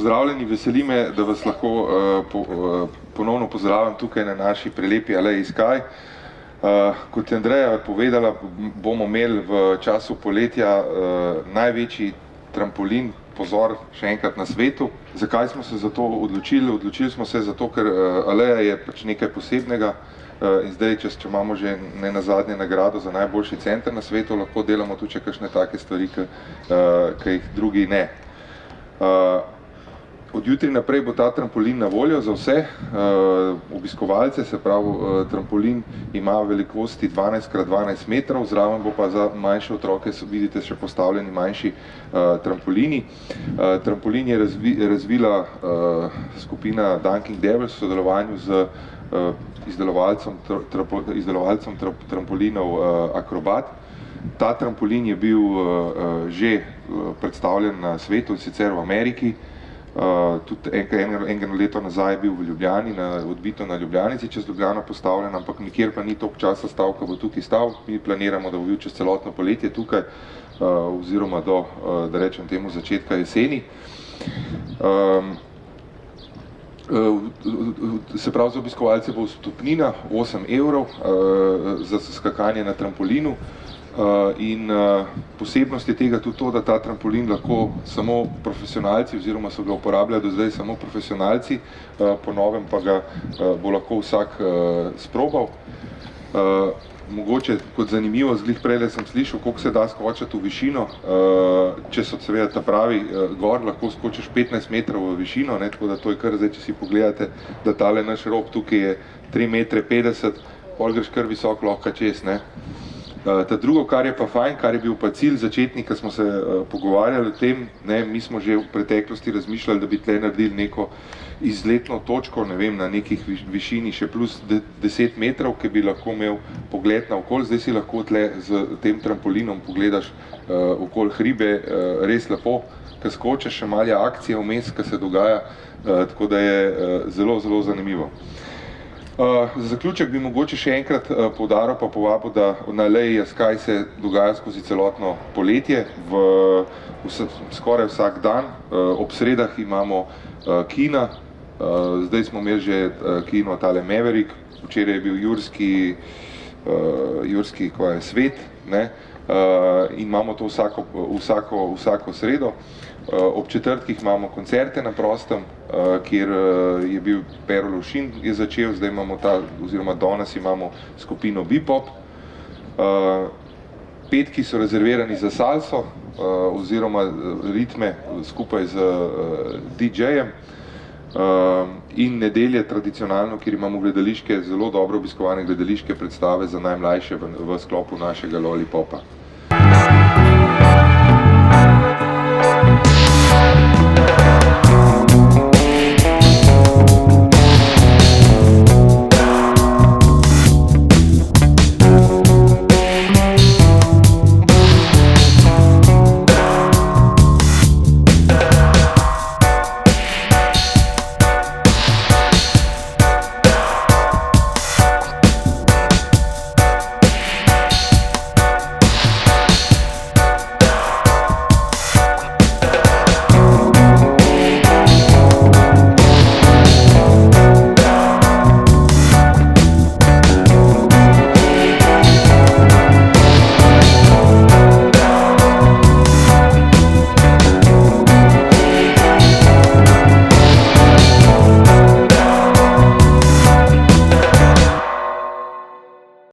Pozdravljeni, veseli me, da vas lahko ponovno pozdravim tukaj na naši prelepi Aleji Skaj. Kot je Andreja povedala, bomo imeli v času poletja največji trampolin, pozor, še enkrat na svetu. Zakaj smo se za to odločili? Odločili smo se zato, ker Aleja je pač nekaj posebnega in zdaj, če imamo že ne nazadnje nagrado za najboljši center na svetu, lahko delamo tudi kakšne take stvari, ki jih drugi ne. Od jutri naprej bo ta trampolin na voljo za vse obiskovalce, se pravi, trampolin ima velikosti 12x12 metrov, zraven bo pa za manjše otroke, vidite, še postavljeni manjši trampolini. Trampolin je razvila skupina Dunking Devils v sodelovanju z izdelovalcem trampolinov Acrobat. Ta trampolin je bil že predstavljen na svetu, sicer v Ameriki. Tudi enega leto nazaj je bil v Ljubljani, odbito na Ljubljanici čez Ljubljano postavljen, ampak nikjer pa ni toliko časa stal, ko bo tukaj stal. Mi planiramo, da bo bil čez celotno poletje tukaj, oziroma do, da rečem temu, začetka jeseni. Se pravi, za obiskovalce bo vstopnina 8 evrov za skakanje na trampolinu. In posebnost je tega tudi to, da ta trampolin lahko samo profesionalci, oziroma so ga uporabljali do zdaj samo profesionalci, po novem pa ga bo lahko vsak sprobal. Mogoče kot zanimivo, glih prejle sem slišal, koliko se da skočiti v višino. Če so seveda ta pravi gor, lahko skočiš 15 metrov v višino, tako da to je kar zdaj, če si pogledate, da tale naš rob tukaj je 3,50 m, pol greš kar visoko lahko čez. Ta drugo, kar je pa fajn, kar je bil pa cilj začetnik, ko smo se pogovarjali o tem, mi smo že v preteklosti razmišljali, da bi tle naredili neko izletno točko, ne vem, na nekih višini še plus 10 metrov, ki bi lahko imel pogled na okolje. Zdaj si lahko tle z tem trampolinom pogledaš okoli hribe, res lepo, ko skočeš, še malja akcija vmes, ko se dogaja, tako da je zelo, zelo zanimivo. Za zaključek bi mogoče še enkrat poudaril pa povabil, da na Aleji Skaj se dogaja skozi celotno poletje, skoraj vsak dan. Ob sredah imamo kina, zdaj smo imeli že kino tale Maverick, včeraj je bil Jurski svet, in imamo to vsako sredo. Ob četrtkih imamo koncerte na prostem, kjer je bil Pero Lovšin je začel, zdaj imamo oziroma danes imamo skupino Bebop. Petki so rezervirani za salso oziroma ritme skupaj z DJ-jem. In nedelje tradicionalno, kjer imamo gledališke, zelo dobro obiskovane gledališke predstave za najmlajše v sklopu našega Lollipopa.